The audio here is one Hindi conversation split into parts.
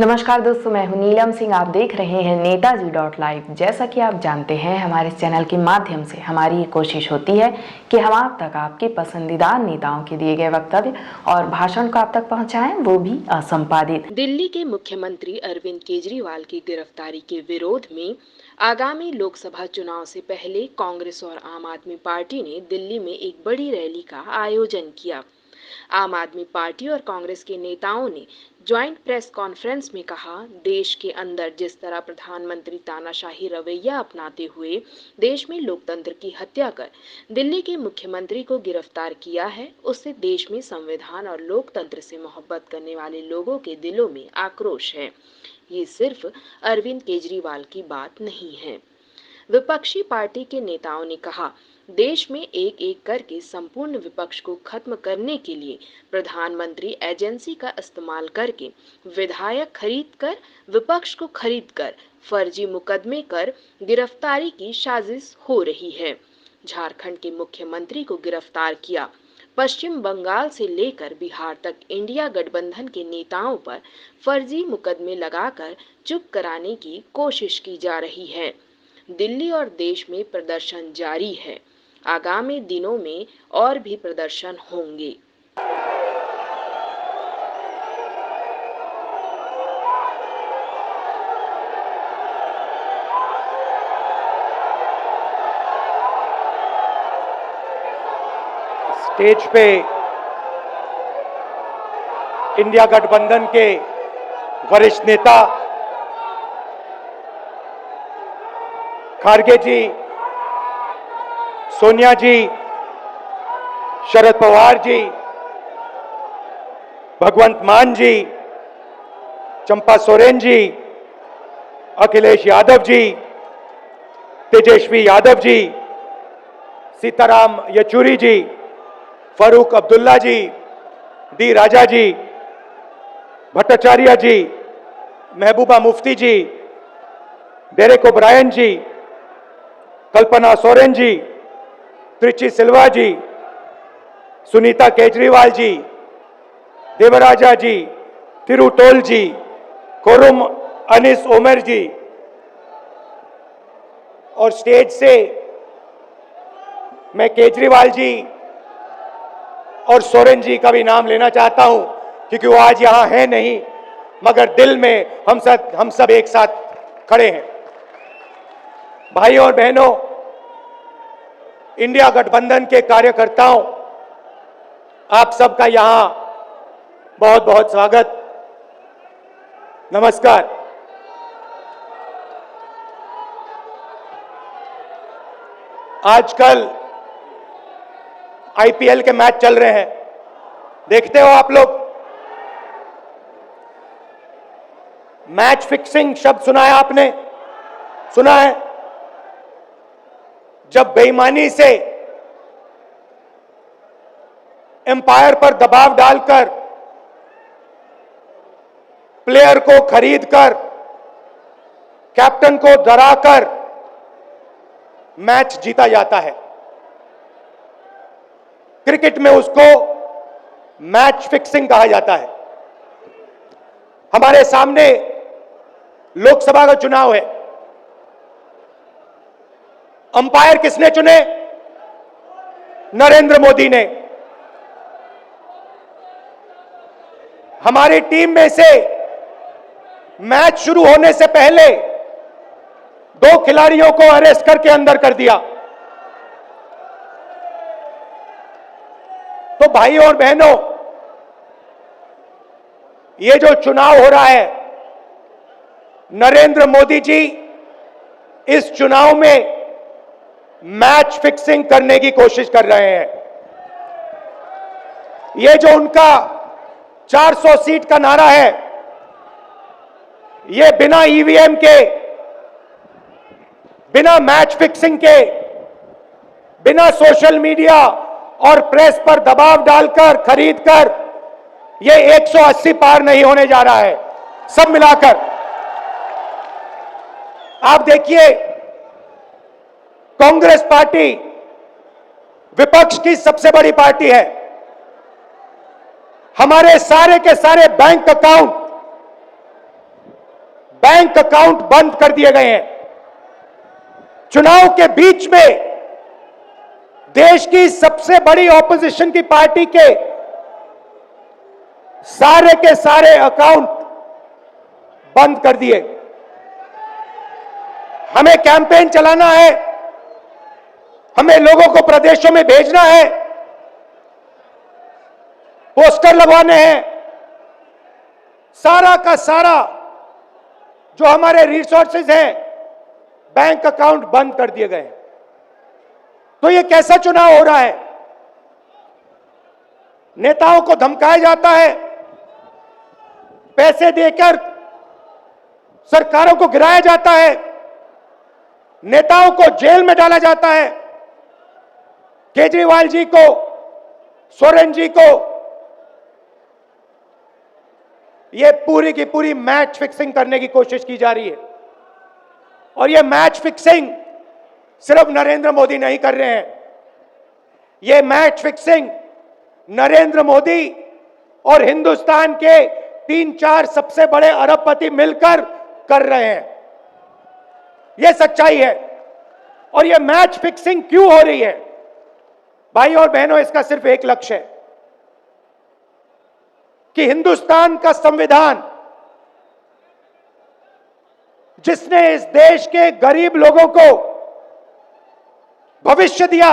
नमस्कार दोस्तों, मैं हूं नीलम सिंह। आप देख रहे हैं नेताजी.live। जैसा कि आप जानते हैं, हमारे चैनल के माध्यम से हमारी ये कोशिश होती है कि हम आप तक आपके पसंदीदा नेताओं के दिए गए वक्तव्य और भाषण को आप तक पहुंचाएं, वो भी असंपादित। दिल्ली के मुख्यमंत्री अरविंद केजरीवाल की गिरफ्तारी के विरोध में आगामी लोकसभा चुनाव से पहले कांग्रेस और आम आदमी पार्टी ने दिल्ली में एक बड़ी रैली का आयोजन किया। आम आदमी पार्टी और कांग्रेस के नेताओं ने ज्वाइंट प्रेस कॉन्फ्रेंस में कहा, देश के अंदर जिस तरह प्रधानमंत्री तानाशाही रवैया अपनाते हुए देश में लोकतंत्र की हत्या कर दिल्ली के मुख्यमंत्री को गिरफ्तार किया है, उससे देश में संविधान और लोकतंत्र से मोहब्बत करने वाले लोगों के दिलों में आक्रोश है। ये सिर्फ अरविंद केजरीवाल की बात नहीं है। विपक्षी पार्टी के नेताओं ने कहा, देश में एक एक करके संपूर्ण विपक्ष को खत्म करने के लिए प्रधानमंत्री एजेंसी का इस्तेमाल करके विधायक खरीद कर, विपक्ष को खरीद कर फर्जी मुकदमे कर गिरफ्तारी की साजिश हो रही है। झारखंड के मुख्यमंत्री को गिरफ्तार किया। पश्चिम बंगाल से लेकर बिहार तक इंडिया गठबंधन के नेताओं पर फर्जी मुकदमे लगाकर चुप कराने की कोशिश की जा रही है। दिल्ली और देश में प्रदर्शन जारी है। आगामी दिनों में और भी प्रदर्शन होंगे। स्टेज पे इंडिया गठबंधन के वरिष्ठ नेता खारगे जी, सोनिया जी, शरद पवार जी, भगवंत मान जी, चंपा सोरेन जी, अखिलेश यादव जी, तेजस्वी यादव जी, सीताराम येचुरी जी, फारूक अब्दुल्ला जी, डी राजा जी, भट्टाचार्य जी, महबूबा मुफ्ती जी, डेरेक ओब्रायन जी, कल्पना सोरेन जी, त्रिची सिल्वा जी, सुनीता केजरीवाल जी, देवराजा जी, तिरुटोल जी, कोरुम अनिस ओमर जी, और स्टेज से मैं केजरीवाल जी और सोरेन जी का भी नाम लेना चाहता हूं, क्योंकि वो आज यहां है नहीं, मगर दिल में हम सब एक साथ खड़े हैं। भाइयों और बहनों, इंडिया गठबंधन के कार्यकर्ताओं, आप सबका यहां बहुत बहुत स्वागत, नमस्कार। आजकल आईपीएल के मैच चल रहे हैं, देखते हो आप लोग। मैच फिक्सिंग शब्द सुना है आपने? सुना है? जब बेईमानी से एम्पायर पर दबाव डालकर प्लेयर को खरीदकर, कैप्टन को डराकर मैच जीता जाता है। क्रिकेट में उसको मैच फिक्सिंग कहा जाता है। हमारे सामने लोकसभा का चुनाव है। अंपायर किसने चुने? नरेंद्र मोदी ने। हमारी टीम में से मैच शुरू होने से पहले 2 खिलाड़ियों को अरेस्ट करके अंदर कर दिया। तो भाइयों और बहनों, ये जो चुनाव हो रहा है, नरेंद्र मोदी जी इस चुनाव में मैच फिक्सिंग करने की कोशिश कर रहे हैं। ये जो उनका 400 सीट का नारा है, ये बिना ईवीएम के, बिना मैच फिक्सिंग के, बिना सोशल मीडिया और प्रेस पर दबाव डालकर, खरीदकर, ये 180 पार नहीं होने जा रहा है। सब मिलाकर आप देखिए, कांग्रेस पार्टी विपक्ष की सबसे बड़ी पार्टी है। हमारे सारे के सारे बैंक अकाउंट बैंक अकाउंट बंद कर दिए गए हैं। चुनाव के बीच में देश की सबसे बड़ी ऑपोजिशन की पार्टी के सारे अकाउंट बंद कर दिए। हमें कैंपेन चलाना है, हमें लोगों को प्रदेशों में भेजना है, पोस्टर लगवाने हैं, सारा का सारा जो हमारे रिसोर्सेज हैं, बैंक अकाउंट बंद कर दिए गए। तो ये कैसा चुनाव हो रहा है? नेताओं को धमकाया जाता है, पैसे देकर सरकारों को गिराया जाता है, नेताओं को जेल में डाला जाता है। केजरीवाल जी को, सोरेन जी को यह पूरी की पूरी मैच फिक्सिंग करने की कोशिश की जा रही है। और यह मैच फिक्सिंग सिर्फ नरेंद्र मोदी नहीं कर रहे हैं, यह मैच फिक्सिंग नरेंद्र मोदी और हिंदुस्तान के 3-4 सबसे बड़े अरबपति मिलकर कर रहे हैं। यह सच्चाई है। और यह मैच फिक्सिंग क्यों हो रही है? भाई और बहनों, इसका सिर्फ एक लक्ष्य है कि हिंदुस्तान का संविधान, जिसने इस देश के गरीब लोगों को भविष्य दिया,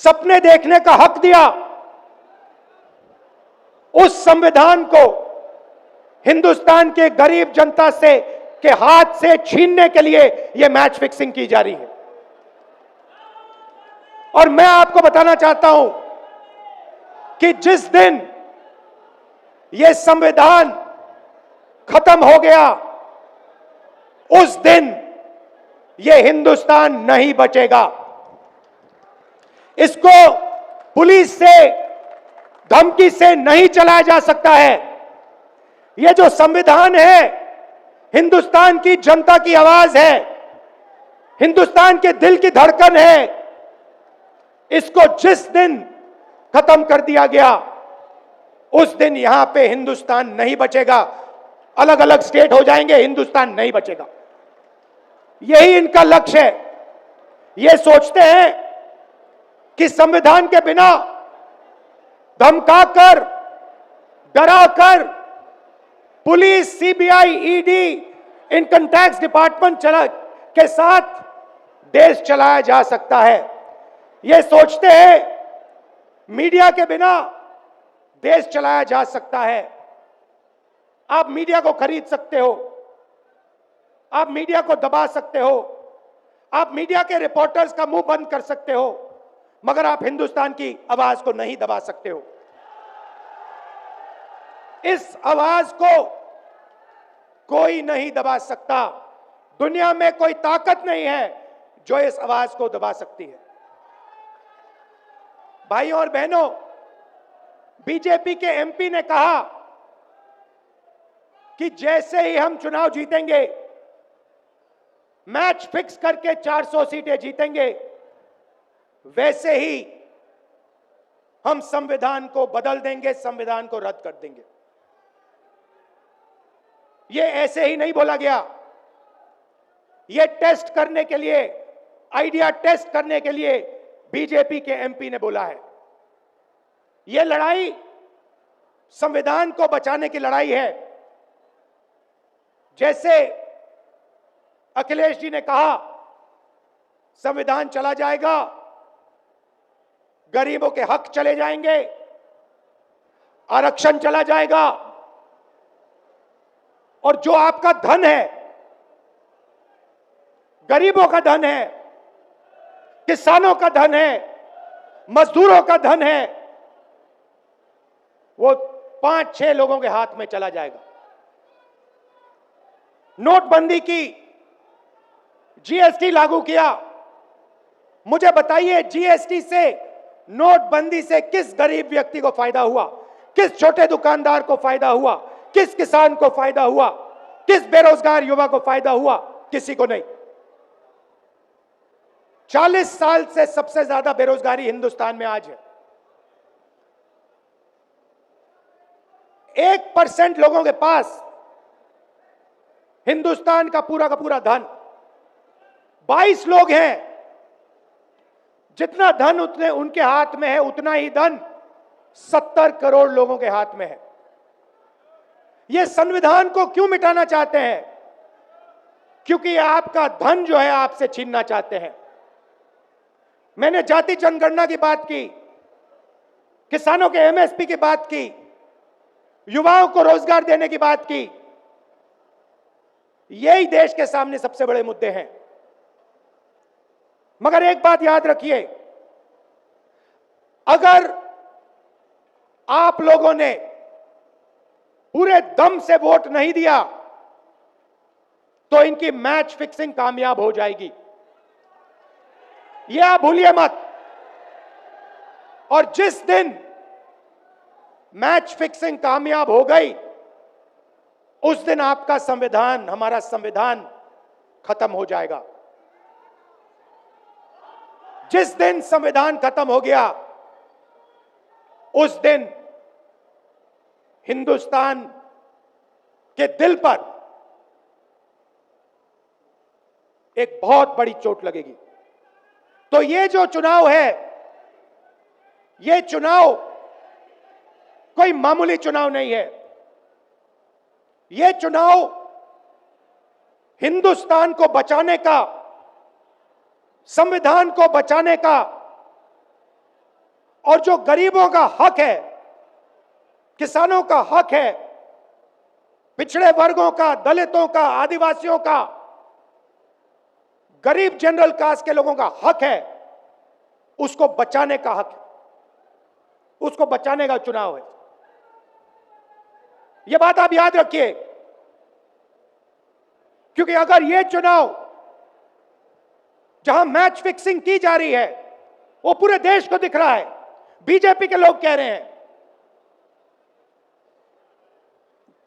सपने देखने का हक दिया, उस संविधान को हिंदुस्तान के गरीब जनता से के हाथ से छीनने के लिए यह मैच फिक्सिंग की जा रही है। और मैं आपको बताना चाहता हूं कि जिस दिन यह संविधान खत्म हो गया, उस दिन यह हिंदुस्तान नहीं बचेगा। इसको पुलिस से, धमकी से नहीं चलाया जा सकता है। यह जो संविधान है, हिंदुस्तान की जनता की आवाज है, हिंदुस्तान के दिल की धड़कन है। इसको जिस दिन खत्म कर दिया गया, उस दिन यहां पे हिंदुस्तान नहीं बचेगा। अलग अलग स्टेट हो जाएंगे, हिंदुस्तान नहीं बचेगा। यही इनका लक्ष्य है। ये सोचते हैं कि संविधान के बिना धमकाकर, डराकर police, CBI, ED, income tax department के साथ देश चलाया जा सकता है। ये सोचते हैं मीडिया के बिना देश चलाया जा सकता है। आप मीडिया को खरीद सकते हो, आप मीडिया को दबा सकते हो, आप मीडिया के रिपोर्टर्स का मुंह बंद कर सकते हो, मगर आप हिंदुस्तान की आवाज को नहीं दबा सकते हो। इस आवाज को कोई नहीं दबा सकता। दुनिया में कोई ताकत नहीं है जो इस आवाज को दबा सकती है। भाइयों और बहनों, बीजेपी के एमपी ने कहा कि जैसे ही हम चुनाव जीतेंगे, मैच फिक्स करके 400 सीटें जीतेंगे, वैसे ही हम संविधान को बदल देंगे, संविधान को रद्द कर देंगे। यह ऐसे ही नहीं बोला गया। यह टेस्ट करने के लिए, आइडिया टेस्ट करने के लिए बीजेपी के एमपी ने बोला है। यह लड़ाई संविधान को बचाने की लड़ाई है। जैसे अखिलेश जी ने कहा, संविधान चला जाएगा, गरीबों के हक चले जाएंगे, आरक्षण चला जाएगा, और जो आपका धन है, गरीबों का धन है, किसानों का धन है, मजदूरों का धन है, वो 5-6 लोगों के हाथ में चला जाएगा। नोटबंदी की, जीएसटी लागू किया। मुझे बताइए, जीएसटी से, नोटबंदी से किस गरीब व्यक्ति को फायदा हुआ? किस छोटे दुकानदार को फायदा हुआ? किस किसान को फायदा हुआ? किस बेरोजगार युवा को फायदा हुआ? किसी को नहीं। 40 साल से सबसे ज्यादा बेरोजगारी हिंदुस्तान में आज है। 1% लोगों के पास हिंदुस्तान का पूरा धन 22 लोग हैं, जितना धन उतने उनके हाथ में है उतना ही धन 70 करोड़ लोगों के हाथ में है। ये संविधान को क्यों मिटाना चाहते हैं? क्योंकि आपका धन जो है आपसे छीनना चाहते हैं। मैंने जाति जनगणना की बात की, किसानों के एमएसपी की बात की, युवाओं को रोजगार देने की बात की। यही देश के सामने सबसे बड़े मुद्दे हैं। मगर एक बात याद रखिए, अगर आप लोगों ने पूरे दम से वोट नहीं दिया तो इनकी मैच फिक्सिंग कामयाब हो जाएगी, यह आप भूलिए मत। और जिस दिन मैच फिक्सिंग कामयाब हो गई उस दिन आपका संविधान, हमारा संविधान खत्म हो जाएगा। जिस दिन संविधान खत्म हो गया उस दिन हिंदुस्तान के दिल पर एक बहुत बड़ी चोट लगेगी। तो ये जो चुनाव है, ये चुनाव कोई मामूली चुनाव नहीं है। ये चुनाव हिंदुस्तान को बचाने का, संविधान को बचाने का, और जो गरीबों का हक है, किसानों का हक है, पिछड़े वर्गों का, दलितों का, आदिवासियों का, गरीब जनरल कास्ट के लोगों का हक है, उसको बचाने का हक है, उसको बचाने का चुनाव है। यह बात आप याद रखिए, क्योंकि अगर यह चुनाव जहां मैच फिक्सिंग की जा रही है वो पूरे देश को दिख रहा है, बीजेपी के लोग कह रहे हैं।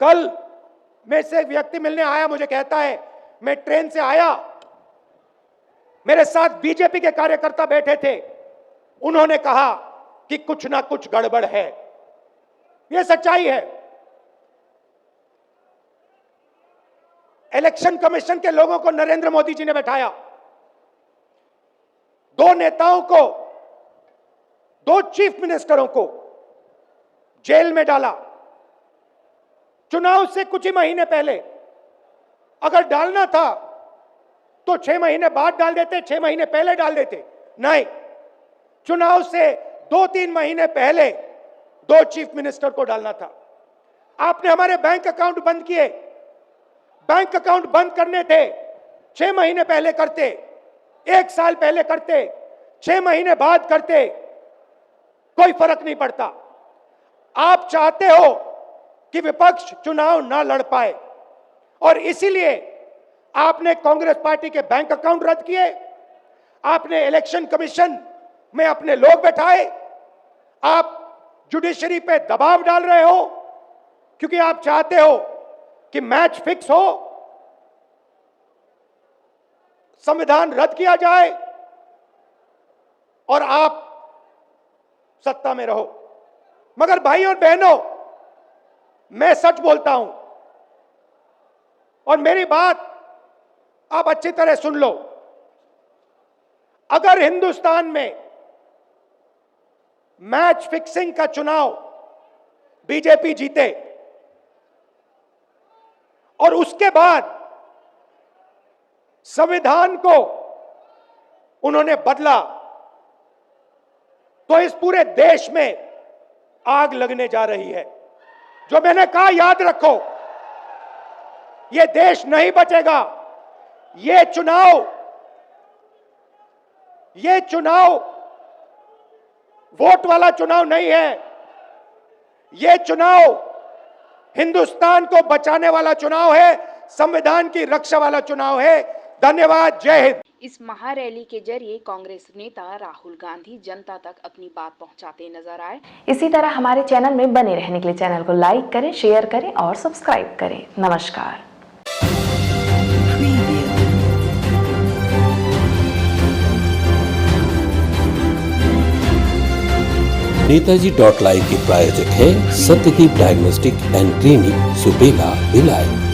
कल मेरे से एक व्यक्ति मिलने आया, मुझे कहता है मैं ट्रेन से आया, मेरे साथ बीजेपी के कार्यकर्ता बैठे थे, उन्होंने कहा कि कुछ ना कुछ गड़बड़ है। यह सच्चाई है। इलेक्शन कमीशन के लोगों को नरेंद्र मोदी जी ने बैठाया, दो नेताओं को, दो चीफ मिनिस्टरों को जेल में डाला। चुनाव से कुछ ही महीने पहले, अगर डालना था तो 6 महीने बाद डाल देते, 6 महीने पहले डाल देते। नहीं, चुनाव से 2-3 महीने पहले 2 चीफ मिनिस्टर को डालना था। आपने हमारे बैंक अकाउंट बंद किए। बैंक अकाउंट बंद करने थे, 6 महीने पहले करते, 1 साल पहले करते, 6 महीने बाद करते, कोई फर्क नहीं पड़ता। आप चाहते हो कि विपक्ष चुनाव ना लड़ पाए, और इसीलिए आपने कांग्रेस पार्टी के बैंक अकाउंट रद्द किए, आपने इलेक्शन कमीशन में अपने लोग बैठाए, आप जुडिशरी पे दबाव डाल रहे हो क्योंकि आप चाहते हो कि मैच फिक्स हो, संविधान रद्द किया जाए और आप सत्ता में रहो। मगर भाइयों और बहनों, मैं सच बोलता हूं और मेरी बात आप अच्छी तरह सुन लो। अगर हिंदुस्तान में मैच फिक्सिंग का चुनाव बीजेपी जीते और उसके बाद संविधान को उन्होंने बदला, तो इस पूरे देश में आग लगने जा रही है। जो मैंने कहा याद रखो, यह देश नहीं बचेगा। यह चुनाव वोट वाला चुनाव नहीं है। यह चुनाव हिंदुस्तान को बचाने वाला चुनाव है, संविधान की रक्षा वाला चुनाव है। धन्यवाद। जय हिंद। इस महारैली के जरिए कांग्रेस नेता राहुल गांधी जनता तक अपनी बात पहुंचाते नजर आए। इसी तरह हमारे चैनल में बने रहने के लिए चैनल को लाइक करें, शेयर करें और सब्सक्राइब करें। नमस्कार। नेताजी.live के प्रायोजक है Satyadeep diagnostic and clinic, Supela, Bhilai.